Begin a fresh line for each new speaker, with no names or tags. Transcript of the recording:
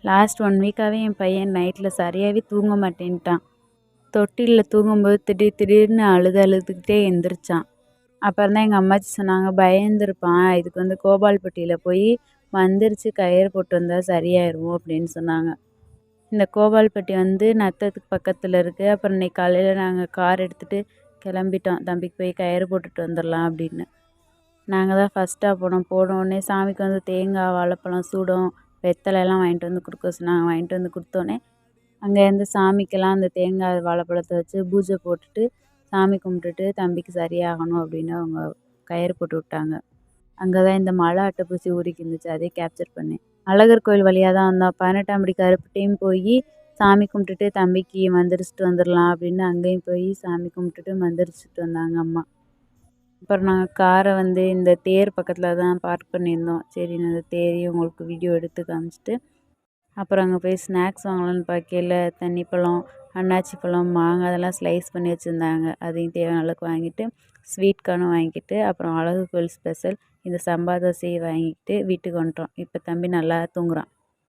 Last 1 வீக்காகவே என் பையன் நைட்டில் சரியாகவே தூங்க மாட்டேன்ட்டான். தொட்டிலில் தூங்கும்போது திடீர்னு அழுதுகிட்டே எந்திரிச்சான். அப்புறம் தான் எங்கள் அம்மாச்சி சொன்னாங்க, பயந்துருப்பான், இதுக்கு கோபால்பட்டியில் போய் மந்திரிச்சு கயிறு போட்டு வந்தா சரியாயிரும் அப்படின்னு சொன்னாங்க. இந்த கோபால்பட்டி நத்தத்துக்கு பக்கத்தில் இருக்குது. அப்புறம் இன்னைக்கு காலையில் நாங்கள் கார் எடுத்துகிட்டு கிளம்பிட்டோம், தம்பிக்கு போய் கயிறு போட்டுட்டு வந்துடலாம் அப்படின்னு. நாங்கள் தான் ஃபஸ்ட்டாக போனோம். போனோடனே சாமிக்கு தேங்காய், வாழைப்பழம், சூடம், வெத்தலைலாம் வாங்கிட்டு வந்து கொடுக்க சொன்னாங்க. வாங்கிட்டு வந்து கொடுத்தோன்னே அங்கேருந்து சாமிக்கெல்லாம் அந்த தேங்காய், வாழைப்பழத்தை வச்சு பூஜை போட்டுட்டு சாமி கும்பிட்டுட்டு தம்பிக்கு சரியாகணும் அப்படின்னு அவங்க கயிறு போட்டு விட்டாங்க. அங்கே தான் இந்த மலை அட்டைப்பூச்சி ஊறிக்கு இருந்துச்சு, அதே கேப்சர் பண்ணேன். அழகர் கோயில் வழியாக தான் வந்தோம். 18ஆம் படி கருப்பட்டையும் போய் சாமி கும்பிட்டுட்டு தம்பிக்கு மந்திரிச்சிட்டு வந்துடலாம் அப்படின்னு அங்கேயும் போய் சாமி கும்பிட்டுட்டு மந்திரிச்சிட்டு வந்தாங்க அம்மா. அப்புறம் நாங்கள் காரை இந்த தேர் பக்கத்தில் தான் பார்க் பண்ணியிருந்தோம். சரி, நான் அந்த தேரையும் உங்களுக்கு வீடியோ எடுத்து காமிச்சிட்டு அப்புறம் அங்கே போய் ஸ்நாக்ஸ் வாங்கலான்னு பார்க்கையில தண்ணிப்பழம், அன்னாச்சி பழம், மாங்காய் அதெல்லாம் ஸ்லைஸ் பண்ணி வச்சுருந்தாங்க. அதையும் தேவையான அளவுக்கு வாங்கிட்டு ஸ்வீட் கார்னும் வாங்கிட்டு அப்புறம் அழகர் கோயில் ஸ்பெஷல் இந்த சம்பா தோசையை வாங்கிட்டு வீட்டுக்கு வந்துட்டோம். இப்போ தம்பி நல்லா தூங்குறான்.